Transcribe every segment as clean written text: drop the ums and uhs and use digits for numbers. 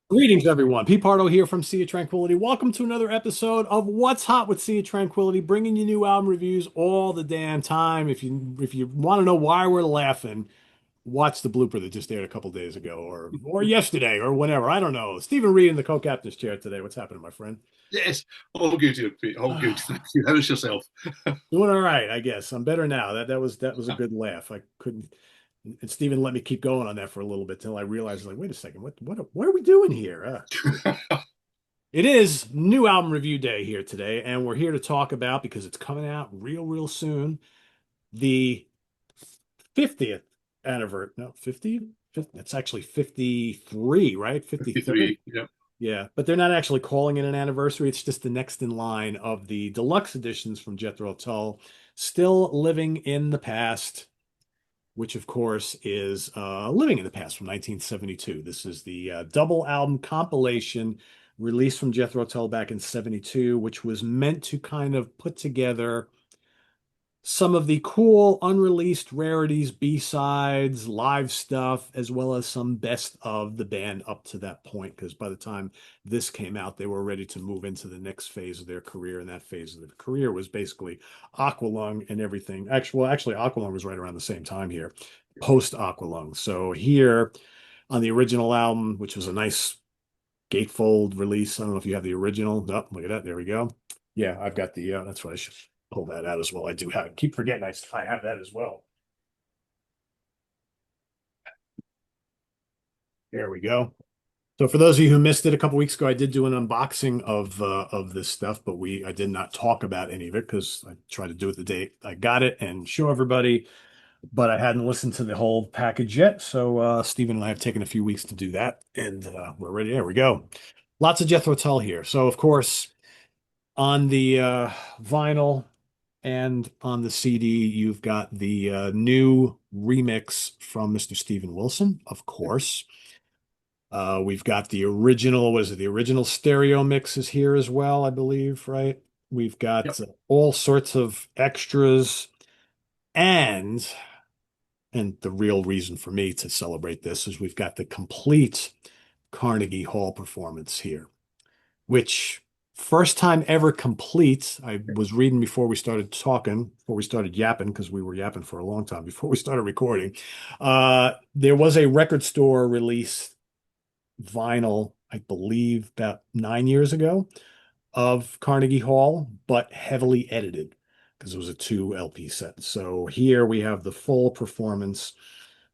Greetings, everyone. Pete Pardo here from Sea of Tranquility. Welcome to another episode of What's Hot with Sea of Tranquility, bringing you new album reviews all the damn time. If you want to know why we're laughing, watch the blooper that just aired a couple days ago, or yesterday, or whenever. I don't know. Stephen Reid in the co-captain's chair today. What's happening, my friend? Yes, all good here, Pete. All good. Thank you. How's yourself? Doing all right, I guess. I'm better now. That was a good laugh. I couldn't. And Stephen let me keep going on that for a little bit till I realized, like, wait a second, what are we doing here? It is new album review day here today, and we're here to talk about, because it's coming out real soon, the 50th anniversary. No, 50? It's actually 53, right? 53? 53. Yeah. Yeah, but they're not actually calling it an anniversary. It's just the next in line of the deluxe editions from Jethro Tull, Still Living in the Past, which of course is Living in the Past from 1972. This is the double album compilation released from Jethro Tull back in 72, which was meant to kind of put together some of the cool unreleased rarities, B-sides, live stuff, as well as some best of the band up to that point. Because by the time this came out, they were ready to move into the next phase of their career. And that phase of their career was basically Aqualung and everything. Actually, Aqualung was right around the same time here, post Aqualung. So here on the original album, which was a nice gatefold release. I don't know if you have the original. No, look at that. There we go. Yeah, I've got the, that's what I should pull that out as well. I do have, keep forgetting I have that as well. There we go. So for those of you who missed it a couple weeks ago, I did do an unboxing of this stuff, but I did not talk about any of it because I tried to do it the day I got it and show everybody, but I hadn't listened to the whole package yet. So Stephen and I have taken a few weeks to do that, and we're ready. There we go. Lots of Jethro Tull here. So of course, on the vinyl and on the CD, you've got the new remix from Mr. Steven Wilson, of course. We've got the original, what is it? The original stereo mixes here as well, I believe, right? We've Yep. got all sorts of extras, and the real reason for me to celebrate this is we've got the complete Carnegie Hall performance here, which first time ever complete. I was reading before we started talking, before we started yapping, because we were yapping for a long time before we started recording. There was a record store release vinyl, I believe, about 9 years ago of Carnegie Hall, but heavily edited because it was a two LP set. So here we have the full performance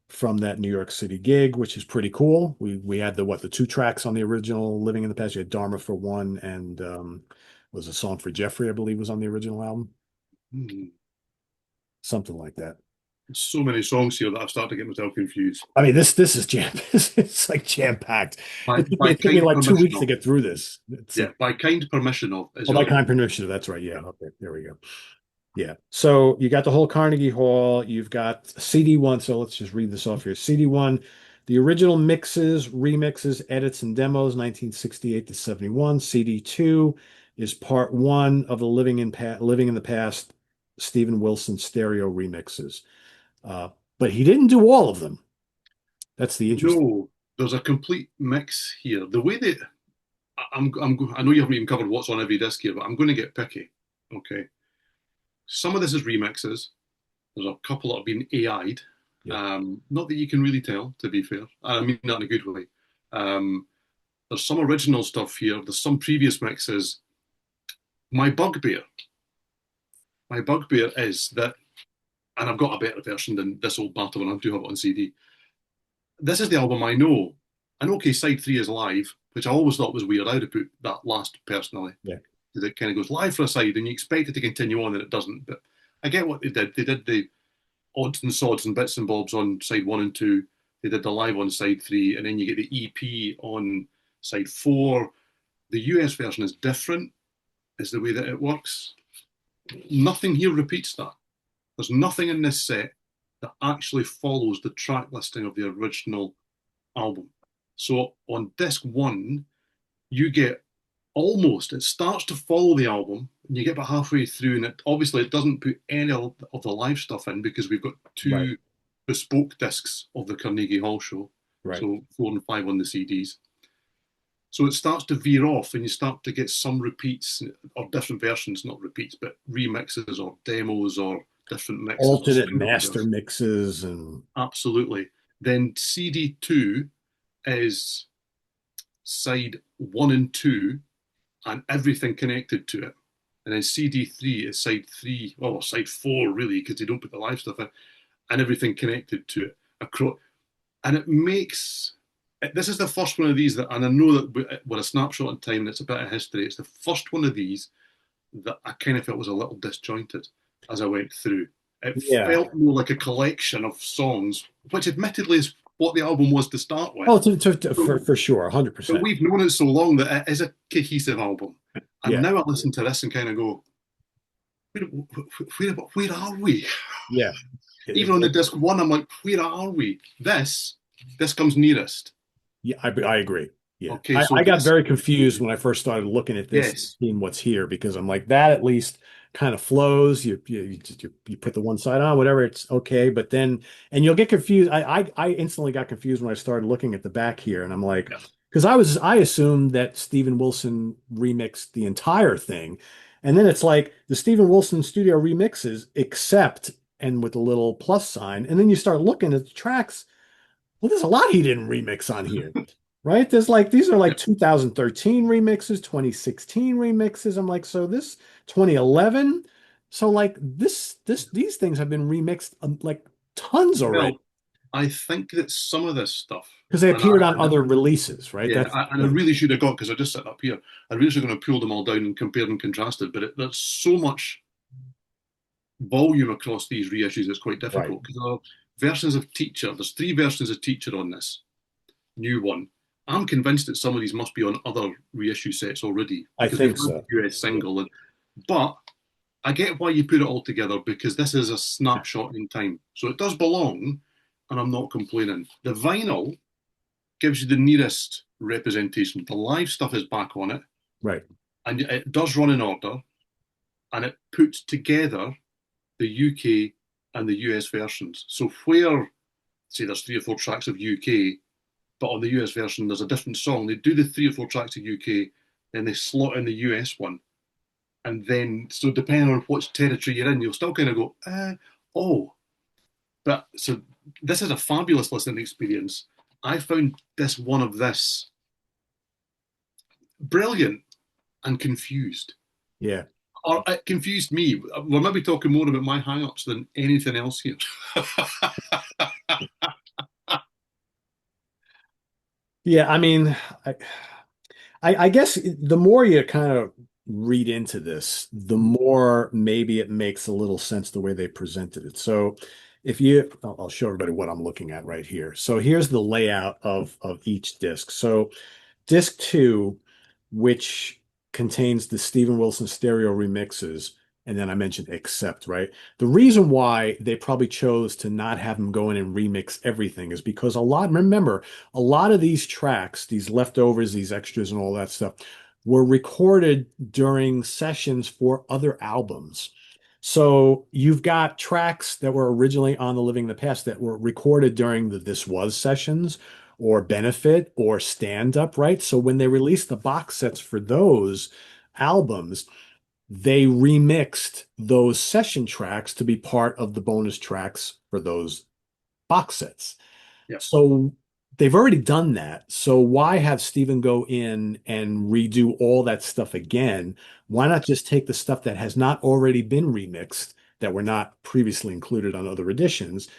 from that New York City gig, which is pretty cool. We had the two tracks on the original Living in the Past. You had Dharma for one, and was a song for Jeffrey, I believe, was on the original album, Hmm. something like that. So many songs here that I've started to get myself confused. I mean, this is jam. It's like jam packed. By It took me kind like two permission weeks to of. get through this. It's Yeah, by kind permission of is oh, the by other one. kind permission. That's right. Yeah. Yeah. Okay. There we go. Yeah. So you got the whole Carnegie Hall. You've got CD1. So let's just read this off here. CD1, the original mixes, remixes, edits, and demos, 1968 to 71. CD2 is part one of the Living in the Past Stephen Wilson stereo remixes. Uh, but he didn't do all of them. That's the interesting. No, there's a complete mix here. The way that I know you haven't even covered what's on every disc here, but I'm going to get picky. Okay. Some of this is remixes. There's a couple that have been AI'd. Yeah. Not that you can really tell, to be fair. I mean that in a good way. Um, there's some original stuff here. There's some previous mixes. My bugbear, my bugbear is that, and I've got a better version than this old banter one. I do have it on CD. This is the album I know. And okay, side three is live, which I always thought was weird. I would have put that last personally. Yeah. It kind of goes live for a side, and you expect it to continue on, and it doesn't. But I get what they did. They did the odds and sods and bits and bobs on side one and two. They did the live on side three, and then you get the EP on side four. The US version is different, is the way that it works. Nothing here repeats that. There's nothing in this set that actually follows the track listing of the original album. So on disc one, you get almost, it starts to follow the album, and you get about halfway through, and it doesn't put any of the live stuff in because we've got Right. two bespoke discs of the Carnegie Hall show, Right. so four and five on the CDs. So it starts to veer off, and you start to get some repeats or different versions, not repeats, but remixes or demos or different mixes or Alternate single master versions. mixes and Absolutely. Then CD2 is side one and two and everything connected to it. And then CD3 is side three, well, side four, really, because they don't put the live stuff in, and everything connected to it. And it makes this is the first one of these that, and I know that we're a snapshot in time and it's a bit of history. It's the first one of these that I kind of felt was a little disjointed as I went through. It yeah. felt more like a collection of songs, which admittedly is what the album was to start Oh, with. But, for sure, but 100%. we've known it so long that it is a cohesive album. And Yeah, now I listen to this and kind of go, where are we? yeah. Even on the disc one, I'm like, where are we? This comes nearest. Yeah, I agree. Yeah. Okay, I, so I got this, very confused when I first started looking at this and yes, seeing what's here because I'm like, that at least kind of flows. You put the one side on, whatever, it's okay. But then, and you'll get confused. I instantly got confused when I started looking at the back here, and I'm like, yeah, because I assumed that Steven Wilson remixed the entire thing. And then it's like the Steven Wilson studio remixes, except, and with a little plus sign. And then you start looking at the tracks. Well, there's a lot he didn't remix on here, right? There's like these are yeah. like 2013 remixes, 2016 remixes. I'm like, so this 2011. So like these things have been remixed like tons already Well, I think that some of this stuff, because they and I, appeared on and I other releases, right? yeah, That's the and I thing. really should have got because I just sat up here. I really should have pulled them all down and compared and contrasted. But there's so much volume across these reissues, it's quite Right. difficult because there are versions of Teacher. There's three versions of Teacher on this new one. I'm convinced that some of these must be on other reissue sets already I because we've think had so. the US Yeah. single, but I get why you put it all together because this is a snapshot in time, so it does belong, and I'm not complaining. The vinyl gives you the nearest representation. The live stuff is back on it, Right. and it does run in order, and it puts together the UK and the US versions. So where say there's three or four tracks of UK, but on the US version there's a different song. They do the three or four tracks of UK, then they slot in the US one, and then so depending on which territory you're in, you'll still kind of go, oh, but so this is a fabulous listening experience. I found this one of this brilliant and confused. Yeah. Or it confused me. We're maybe talking more about my hang-ups than anything else here. Yeah. I mean, I, I guess the more you kind of read into this, the more maybe it makes a little sense the way they presented it. So if you, I'll show everybody what I'm looking at right here. So here's the layout of each disc. So disc two, which contains the Steven Wilson stereo remixes, and then I mentioned Accept, right? The reason why they probably chose to not have him go in and remix everything is because remember, a lot of these tracks, these leftovers, these extras, and all that stuff were recorded during sessions for other albums. So you've got tracks that were originally on the Living in the Past that were recorded during the This Was sessions or Benefit or Stand Up, right? So when they released the box sets for those albums, they remixed those session tracks to be part of the bonus tracks for those box sets. Yeah. So they've already done that. So why have Steven go in and redo all that stuff again? Why not just take the stuff that has not already been remixed, that were not previously included on other editions?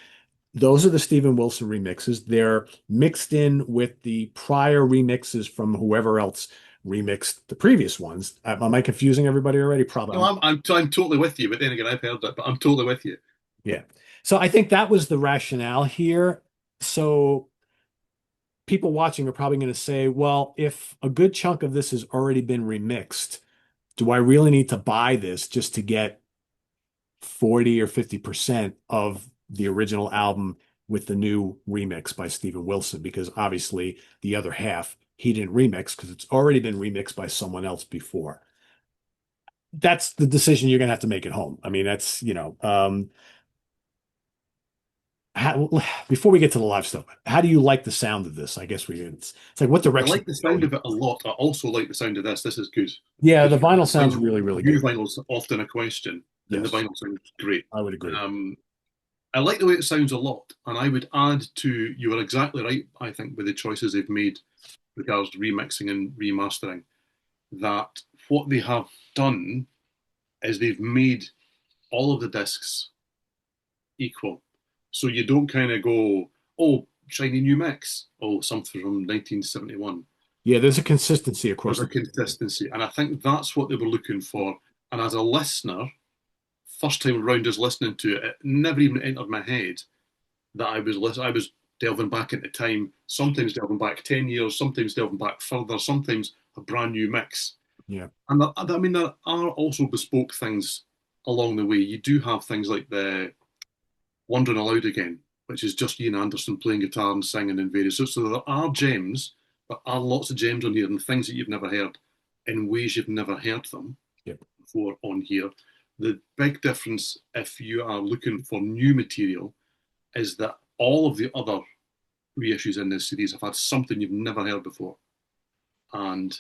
Those are the Steven Wilson remixes. They're mixed in with the prior remixes from whoever else remixed the previous ones. Am I confusing everybody already? Probably. No, I'm totally with you. But then again, I've heard that, but I'm totally with you. Yeah. So I think that was the rationale here. So people watching are probably going to say, well, if a good chunk of this has already been remixed, do I really need to buy this just to get 40 or 50% of the original album with the new remix by Steven Wilson? Because obviously the other half he didn't remix because it's already been remixed by someone else before. That's the decision you're going to have to make at home. I mean, that's, how, before we get to the live stuff, how do you like the sound of this? I guess it's like what I direction like are the we sound going? of it a lot. I also like the sound of this. This is good Yeah, because the vinyl sounds really, really new good. vinyl's often a question, and the Yes, vinyl sounds great. I would agree. Um, I like the way it sounds a lot, and I would add to you are exactly right. I think with the choices they've made regards to remixing and remastering, that what they have done is they've made all of the discs equal. So you don't kind of go, oh, shiny new mix, oh, something from 1971. Yeah, there's a consistency across There's the a board. consistency. And I think that's what they were looking for. And as a listener, first time around just listening to it, it never even entered my head that I was delving back into time, sometimes delving back 10 years, sometimes delving back further, sometimes a brand new mix. Yeah, And I mean, there are also bespoke things along the way. You do have things like the Wandering Aloud Again, which is just Ian Anderson playing guitar and singing in various. So there are gems, there are lots of gems on here and things that you've never heard in ways you've never heard them yep, before on here. The big difference, if you are looking for new material, is that all of the other reissues in this series have had something you've never heard before. And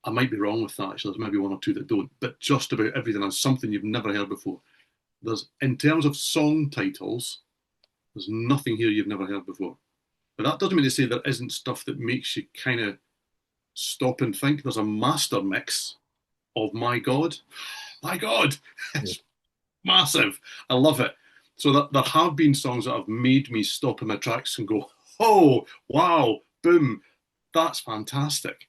I might be wrong with that, actually. There's maybe one or two that don't, but just about everything has something you've never heard before. There's, in terms of song titles, there's nothing here you've never heard before. But that doesn't mean to say there isn't stuff that makes you kind of stop and think. There's a master mix of My God. My God, yeah. it's massive. I love it. So that there have been songs that have made me stop in my tracks and go, oh, wow, boom, that's fantastic.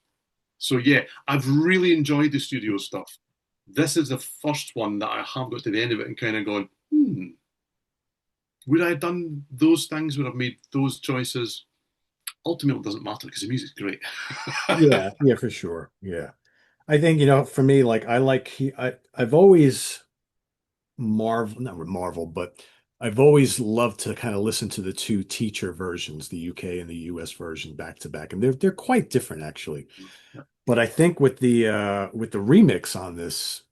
So yeah, I've really enjoyed the studio stuff. This is the first one that I have got to the end of it and kind of gone, would I have done those things? Would I have made those choices? Ultimately, it doesn't matter because the music's great. Yeah, yeah, for sure. Yeah. I think, for me, like I've always not Marvel, but I've always loved to kind of listen to the two teacher versions, the UK and the US version back to back. And they're quite different actually. But I think with the remix on this,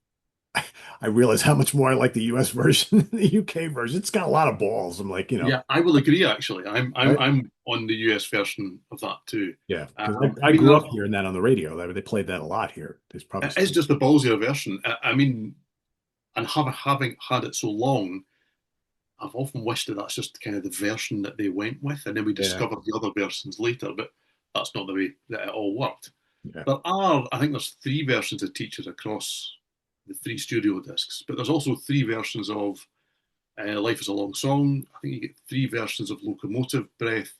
I realize how much more I like the US version than the UK version. It's got a lot of balls. I'm like, Yeah, I will agree. Actually, I'm right? I'm on the US version of that too. Yeah, because I I mean, grew up hearing that on the radio. They played that a lot here. There's probably it is still. just a ballsier version. I mean, and having had it so long, I've often wished that that's just kind of the version that they went with, and then we Yeah, discovered the other versions later. But that's not the way that it all worked. yeah, I think there's three versions of Teachers across the three studio discs, but there's also three versions of Life is a Long Song. I think you get three versions of Locomotive Breath.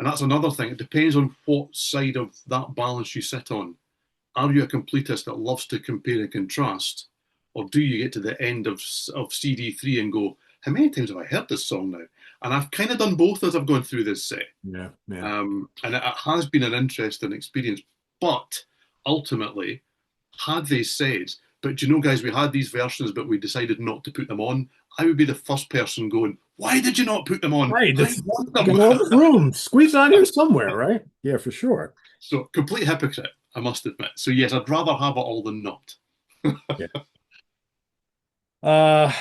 And that's another thing. It depends on what side of that balance you sit on. Are you a completist that loves to compare and contrast? Or do you get to the end of CD3 and go, how many times have I heard this song now? And I've kind of done both as I've gone through this set. yeah, yeah. And it has been an interesting experience. But ultimately, had they said, but you know, guys, we had these versions, but we decided not to put them on, I would be the first person going, why did you not put them on? Right. I That's want you got them. all this room. Squeeze on here somewhere, right? Yeah, for sure. So, complete hypocrite, I must admit. So, yes, I'd rather have it all than not. Yeah. Uh,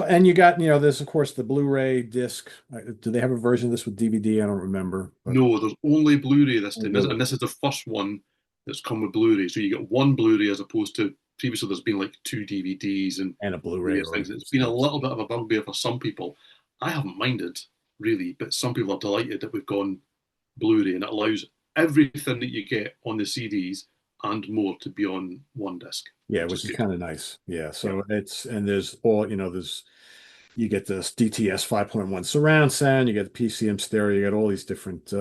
and you got, there's of course the Blu-ray disc. Do they have a version of this with DVD? I don't remember, but No, there's only Blu-ray this oh, time, really, and this is the first one that's come with Blu-ray. So you get one Blu-ray as opposed to previously there's been like two DVDs and and a Blu-ray various things. It's release. been a Yes. little bit of a bugbear for some people. I haven't minded really, but some people are delighted that we've gone Blu-ray, and it allows everything that you get on the CDs and more to be on one disc, Yeah, which is which is good. kind of nice. Yeah. Yeah. So there's all, you get this DTS 5.1 surround sound, you get the PCM stereo, you got all these different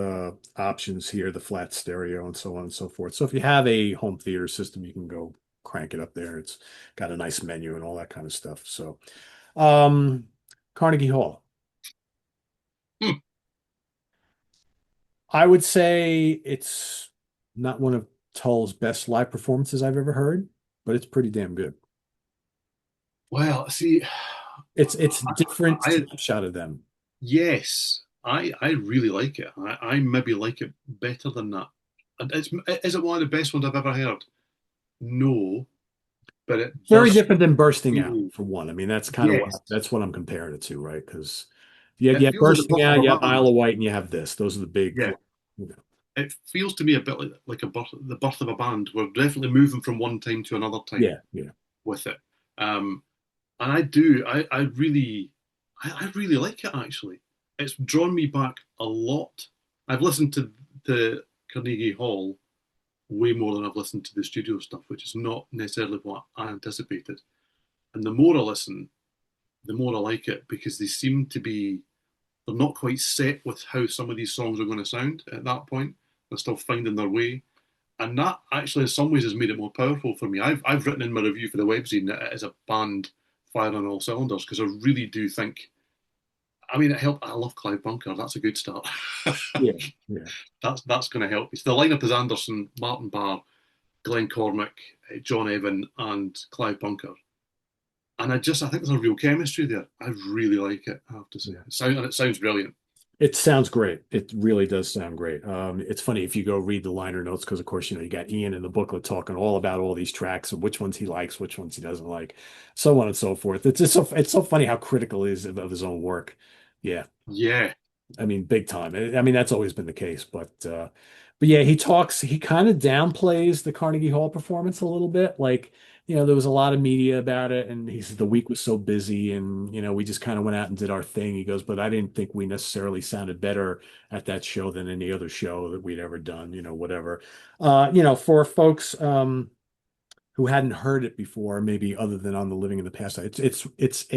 options here, the flat stereo and so on and so forth. So if you have a home theater system, you can go crank it up there. It's got a nice menu and all that kind of stuff. So um Carnegie Hall. Hmm. I would say it's not one of Tull's best live performances I've ever heard, but it's pretty damn good. Well, see, It's different I snapshot of them. yes, I really like it. I maybe like it better than that. And is it one of the best ones I've ever heard? No, but it Very does different than bursting out feel for one. I mean, that's kind of yes. that's what I'm comparing it to, right? Because It Yeah, feels like the bursting birth of out, a you have Isle band. of Wight, and you have this. Those are the big, Yeah, you know, it feels to me a bit like the birth of a band. We're definitely moving from one time to another time yeah, yeah, with it. Um, and I do, I really like it actually. It's drawn me back a lot. I've listened to the Carnegie Hall way more than I've listened to the studio stuff, which is not necessarily what I anticipated. And the more I listen, the more I like it because they seem to be they're not quite set with how some of these songs are going to sound at that point. They're still finding their way. And that actually in some ways has made it more powerful for me. I've written in my review for the webzine that it is a band firing on all cylinders because I really do think I mean it helped I love Clive Bunker, that's a good start. yeah, yeah. That's gonna help. It's the lineup is Anderson, Martin Barr, Glenn Cormack, John Evan, and Clive Bunker. And I think there's a real chemistry there. I really like it, I have to say. Yeah. It sounds brilliant. It sounds great. It really does sound great. It's funny if you go read the liner notes because, of course, you got Ian in the booklet talking all about all these tracks and which ones he likes, which ones he doesn't like, so on and so forth. It's so funny how critical he is of his own work. Yeah, Yeah. I mean, big time. I mean, that's always been the case, but yeah, he kind of downplays the Carnegie Hall performance a little bit. Like, there was a lot of media about it, and he said the week was so busy, and we just kind of went out and did our thing. He goes, but I didn't think we necessarily sounded better at that show than any other show that we'd ever done. Whatever. For folks, who hadn't heard it before, maybe other than on the Living in the Past. It's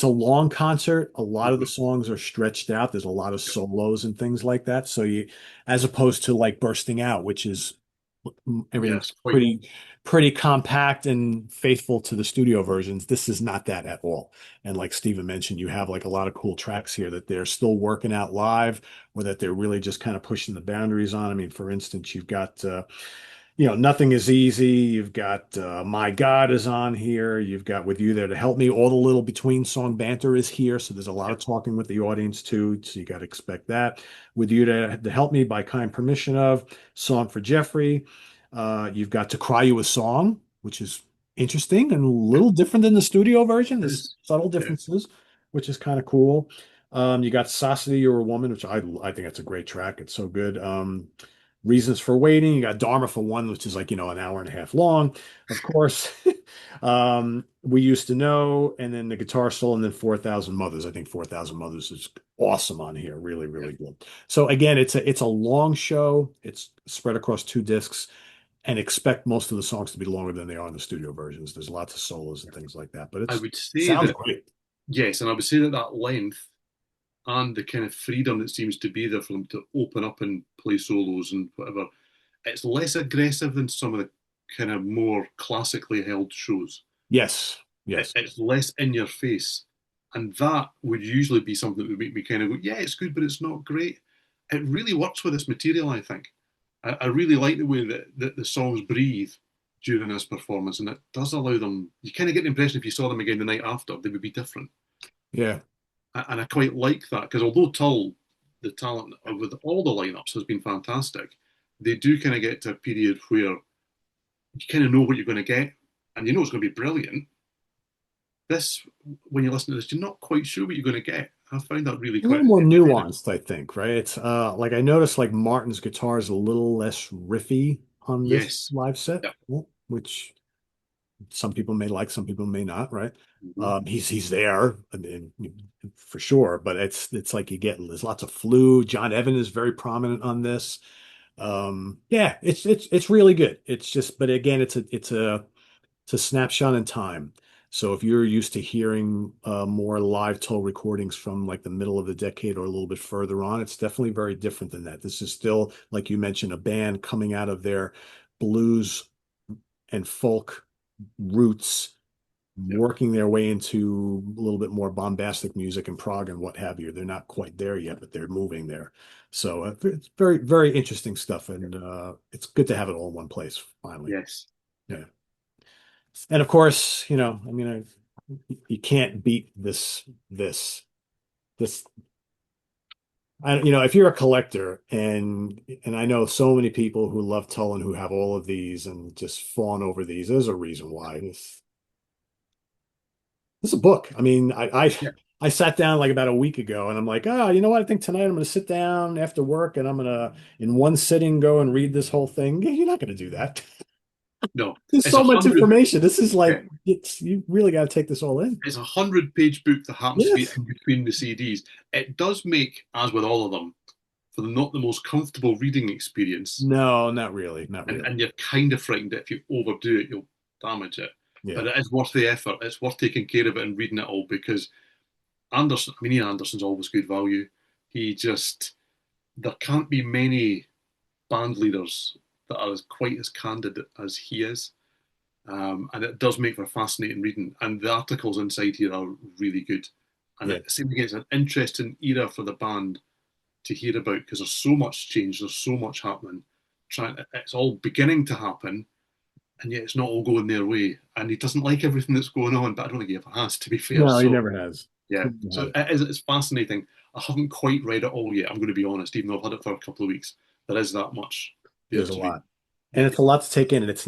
a long concert. A lot of the Mhm. songs are stretched out. There's a lot of Yep. solos and things like that. So as opposed to like Bursting Out, which is everything's Yes, quite. pretty compact and faithful to the studio versions. This is not that at all. And like Steven mentioned, you have like a lot of cool tracks here that they're still working out live, or that they're really just kind of pushing the boundaries on. I mean, for instance, you've got Nothing is easy. You've got My God is on here. You've got With You There to Help Me. All the little between song banter is here. So there's a lot of Yep. talking with the audience too. So you got to expect that. With You to Help Me by Kind Permission of, Song for Jeffrey. You've got To Cry You a Song, which is interesting and a little different than the studio version. It There's is. subtle Yeah. differences, which is kind of cool. You got Sasity, You're a Woman, which I think that's a great track. It's so good. Reasons for Waiting. You got Dharma for One, which is like, an hour and a half long, of course. We Used to Know, and then the guitar solo, and then 4,000 Mothers. I think 4,000 Mothers is awesome on here. Really, Yeah. really good. So again, it's a long show. It's spread across 2 discs, and expect most of the songs to be longer than they are in the studio versions. There's lots of solos and things like that, but I it would say sounds that great. yes, and I would say that that length and the kind of freedom that seems to be there for them to open up and play solos and whatever, it's less aggressive than some of the kind of more classically held shows. Yes, yes. It's less in your face, and that would usually be something that would make me kind of go, yeah, it's good, but it's not great. It really works with this material, I think. I really like the way that the songs breathe during this performance, and it does allow them. You kind of get the impression if you saw them again the night after, they would be different, Yeah. and I quite like that because although Tull, the talent with all the lineups has been fantastic, they do kind of get to a period where you kind of know what you're going to get, and you know it's going to be brilliant. This, when you listen to this, you're not quite sure what you're going to get. I found that really A little quite more entertaining. nuanced, I think, right? It's like I noticed like Martin's guitar is a little less riffy on this Yes. live set, Yep. which some people may like, some people may not, right? Mm-hmm. He's there, I mean, for sure, but it's like there's lots of flute. John Evan is very prominent on this. Yeah, it's really good. It's just, but again, it's a snapshot in time. So if you're used to hearing more live Toll recordings from like the middle of the decade or a little bit further on, it's definitely very different than that. This is still, like you mentioned, a band coming out of their blues and folk roots, Yep. working their way into a little bit more bombastic music and prog and what have you. They're not quite there yet, but they're moving there. So it's very, very interesting stuff, and it's good to have it all in one place finally. Yes. Yep. Yeah. And of course, I mean, you can't beat this. If you're a collector, and I know so many people who love Tull and who have all of these and just fawn over these. There's a reason why. This is a book. I mean, I Yeah. I sat down like about a week ago and I'm like, oh, you know what? I think tonight I'm going to sit down after work and I'm going to, in one sitting, go and read this whole thing. Yeah, you're not going to do that. No, There's it's a so much hundred. information. This is Yeah, like, you really got to take this all in. it's a 100-page book that happens to be Yes. in between the CDs. It does make, as with all of them, for not the most comfortable reading experience, No, not really. Not really. and you're kind of frightened that if you overdo it, you'll damage it. Yeah. But it is worth the effort. It's worth taking care of it and reading it all because Anderson, I mean, Ian Anderson's always good value. He just, there can't be many band leaders that are quite as candid as he is. And it does make for fascinating reading. And the articles inside here are really good. And Yeah. it seems like it's an interesting era for the band to hear about because there's so much change, there's so much happening. It's all beginning to happen, and yet it's not all going their way. And he doesn't like everything that's going on, but I don't think he ever has, to be fair. No, he So never has. yeah, He never so has. it's fascinating. I haven't quite read it all yet. I'm going to be honest, even though I've had it for a couple of weeks. There is that much there There's a to read. lot. And Yeah, it's a lot to take in, and it's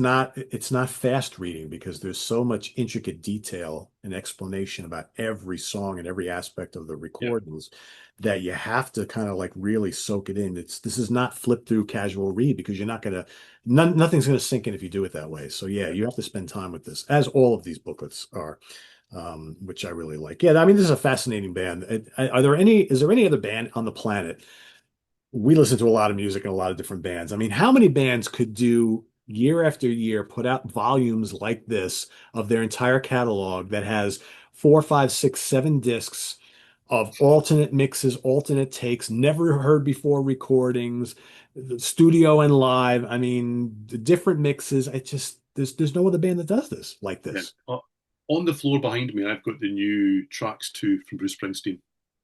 not fast reading because there's so much intricate detail and explanation about every song and every aspect of the yeah, recordings that you have to kind of like really soak it in. This is not flip through casual read because you're not gonna nothing's gonna sink in if you do it that way. So yeah, yeah. you have to spend time with this, as all of these booklets are, which I really like. Yeah, I mean, this is a fascinating band. Is there any other band on the planet? We listen to a lot of music and a lot of different bands. I mean, how many bands could do year after year, put out volumes like this of their entire catalog that has four, five, six, seven discs of alternate mixes, alternate takes, never heard before recordings, the studio and live. I mean, the different mixes. I just there's no other band that does this like Yeah. this. On the floor behind me, I've got the new tracks too from Bruce Springsteen.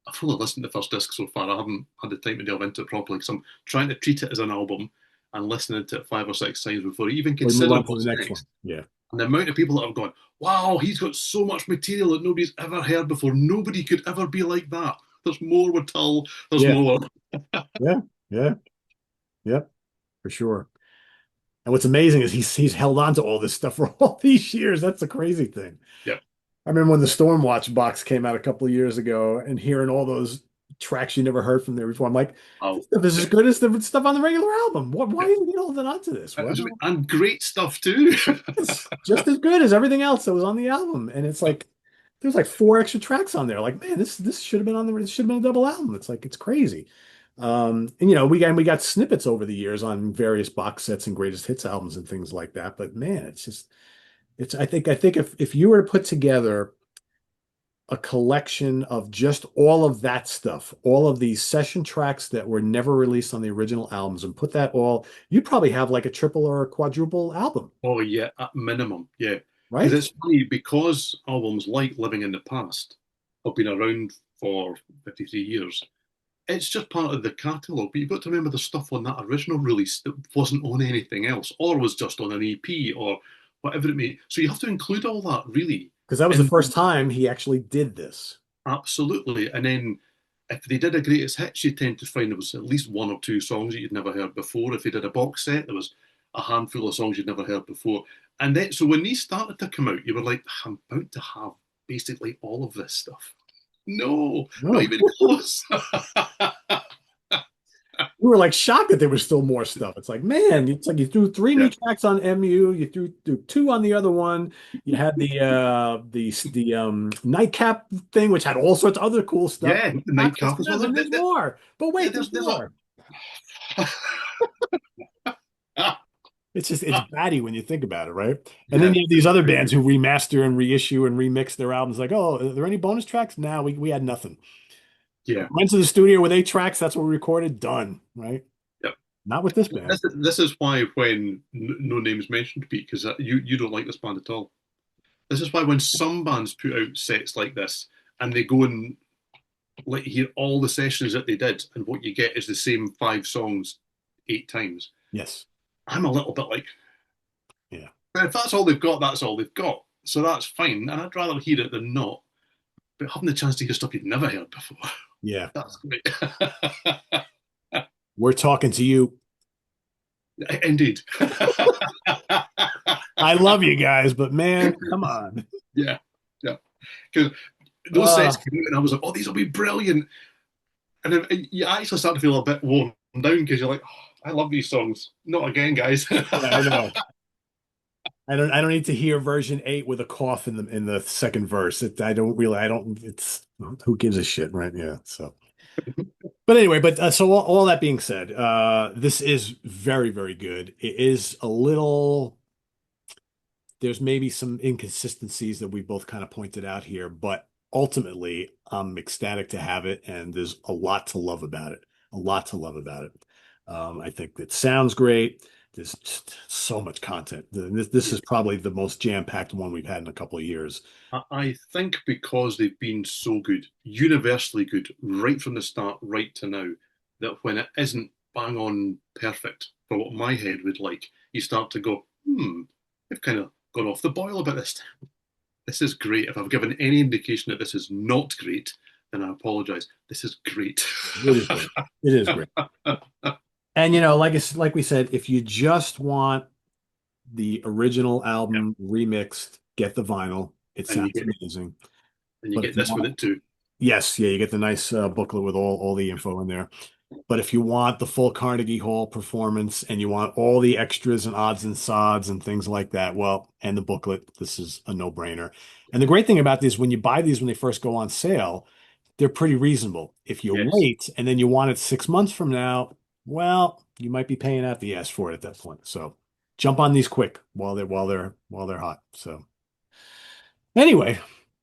I've only listened to the first disc so far. I haven't had the time to delve into it properly because I'm trying to treat it as an album and listening to it 5 or 6 times before I even We move consider on to the what's next one. next. Yeah. And the amount of people that have gone, wow, he's got so much material that nobody's ever heard before. Nobody could ever be like that. There's more with Tull. There's Yeah. more. Yeah. Yeah. Yeah. For sure. And what's amazing is he's held on to all this stuff for all these years. That's the crazy thing. Yeah. I remember when the Stormwatch box came out a couple of years ago and hearing all those tracks you never heard from there before. I'm like, this Oh, stuff is as yeah. good as the stuff on the regular album. Why Yeah. is he holding on to this? Well, And great stuff too. it's just as good as everything else that was on the album. And it's like there's like four extra tracks on there. Like, man, this should have been on the it should have been a double album. It's like it's crazy. And we got snippets over the years on various box sets and greatest hits albums and things like that. But man, it's I think if you were to put together a collection of just all of that stuff, all of these session tracks that were never released on the original albums, and put that all, you'd probably have like a triple or a quadruple album, Oh yeah, at minimum, yeah. Because right? it's funny because albums like Living in the Past have been around for 53 years. It's just part of the catalogue, but you've got to remember the stuff on that original release that wasn't on anything else, or was just on an EP or whatever it may. So you have to include all that really. Because that was the And first time he actually did this. absolutely. And then if they did a greatest hits, you tend to find there was at least one or two songs that you'd never heard before. If they did a box set, there was a handful of songs you'd never heard before. And then, so when these started to come out, you were like, I'm about to have basically all of this stuff. No, not No, even close. we were like shocked that there was still more stuff. It's like, man, it's like you threw three new Yeah, tracks on MU, you threw two on the other one. You had the nightcap thing, which had all sorts of other cool stuff. yeah, the Not just nightcap as well. this, and there's more. But Yeah, wait, there's there's a more. It's batty when you think about it, right? And then yeah, you have these other bands who remaster and reissue and remix their albums. Like, oh, are there any bonus tracks? No, we had nothing. yeah, Went to the studio with 8 tracks. That's what we recorded. Done. Right? yeah. Not with this band. This is why when no names mentioned, Pete, because you don't like this band at all. This is why when some bands put out sets like this and they go and let you hear all the sessions that they did, and what you get is the same 5 songs 8 times. Yes. I'm a little bit like, Yeah. if that's all they've got, that's all they've got. So that's fine, and I'd rather hear it than not. But having the chance to hear stuff you've never heard before, Yeah. that's great. We're talking to you. Indeed. I love you guys, but man, come on. Yeah, yeah. Because those sets Uh, came out, and I was like, oh, these will be brilliant. And then you actually start to feel a bit worn down because you're like, oh, I love these songs. Not again, guys. yeah, I know. I don't need to hear version 8 with a cough in the second verse. I don't it's who gives a shit, right? Yeah. So but anyway, so all that being said, this is very, very good. It is a little there's maybe some inconsistencies that we both kind of pointed out here, but ultimately I'm ecstatic to have it, and there's a lot to love about it. A lot to love about it. I think it sounds great. There's just so much content. This Yeah. is probably the most jam-packed one we've had in a couple of years. I think because they've been so good, universally good, right from the start, right to now, that when it isn't bang on perfect for what my head would like, you start to go, they've kind of gone off the boil about this. This is great. If I've given any indication that this is not great, then I apologize. This is great. It is great. It is great. And like we said, if you just want the original Yeah. album remixed, get the vinyl. It And you sounds get amazing. But if you this with want, it too. yes, yeah, you get the nice booklet with all the info in there. But if you want the full Carnegie Hall performance and you want all the extras and odds and sods and things like that, well, and the booklet, this is a no-brainer. And the great thing about these, when you buy these when they first go on sale, they're pretty reasonable. If you Yes. wait and then you want it 6 months from now, well, you might be paying out the ass for it at that point. So jump on these quick while they're hot. So anyway,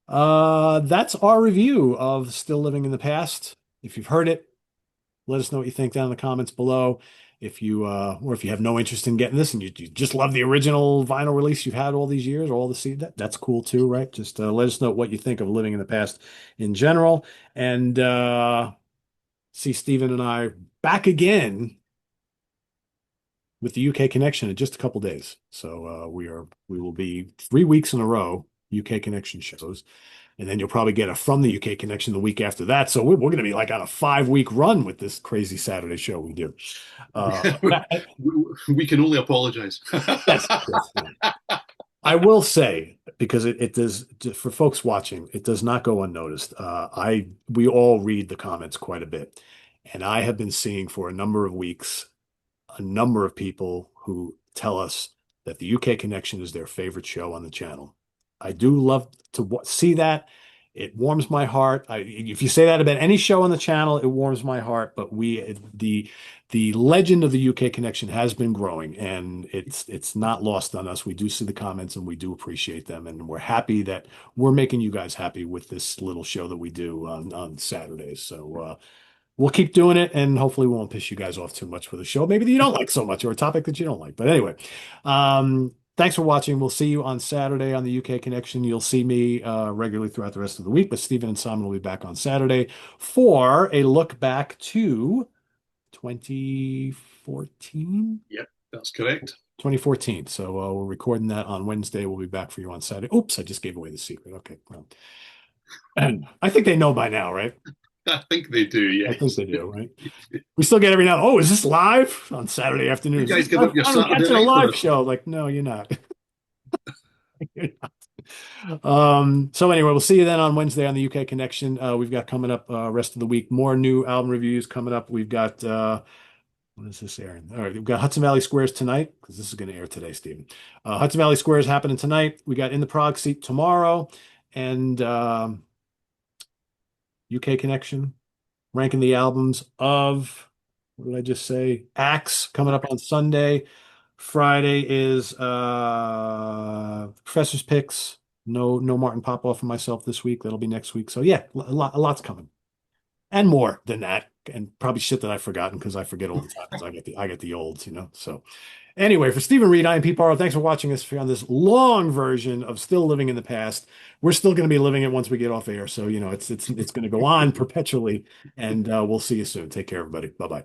that's our review of Still Living in the Past. If you've heard it, let us know what you think down in the comments below. If you have no interest in getting this and you just love the original vinyl release you've had all these years, or all the CD, that's cool too, right? Just let us know what you think of Living in the Past in general. And see Stephen and I back again with the UK connection in just a couple days. So we will be 3 weeks in a row UK connection shows. And then you'll probably get a From the UK connection the week after that. So we're going to be like on a 5 week run with this crazy Saturday show we do. We can only apologize. Yes, yes. I will say, because it does, for folks watching, it does not go unnoticed. We all read the comments quite a bit, and I have been seeing for a number of weeks a number of people who tell us that the UK Connection is their favorite show on the channel. I do love to see that. It warms my heart. If you say that about any show on the channel, it warms my heart. But the legend of the UK Connection has been growing, and it's not lost on us. We do see the comments, and we do appreciate them, and we're happy that we're making you guys happy with this little show that we do on Saturdays. So we'll keep doing it, and hopefully we won't piss you guys off too much for the show. Maybe that you don't like so much, or a topic that you don't like. But anyway, thanks for watching. We'll see you on Saturday on the UK Connection. You'll see me regularly throughout the rest of the week, but Stephen and Simon will be back on Saturday for a look back to 2014. Yep, that's correct. 2014. So we're recording that on Wednesday. We'll be back for you on Saturday. Oops, I just gave away the secret. Okay. Well, and I think they know by now, right? I think they do, I think yes. they do, right? We still get every now. Oh, is this live on Saturday You afternoons? guys give up your I'm Saturday catching a night for live us. show. Like, no, you're not. You're not. So anyway, we'll see you then on Wednesday on the UK Connection. We've got coming up rest of the week more new album reviews coming up. We've got what is this airing? All right, we've got Hudson Valley Squares tonight because this is going to air today, Stephen. Hudson Valley Squares happening tonight. We got In the Prague Seat tomorrow, and UK Connection ranking the albums of what did I just say? Axe coming up on Sunday. Friday is Professor's Picks. No Martin Popoff for myself this week. That'll be next week. So yeah, a lot's coming. And more than that. And probably shit that I've forgotten because I forget all the time because I get the olds. So anyway, for Stephen Reid, I am Pete Pardo. Thanks for watching us on this long version of Still Living in the Past. We're still going to be living it once we get off air. So it's going to go on perpetually. And we'll see you soon. Take care, everybody. Bye bye.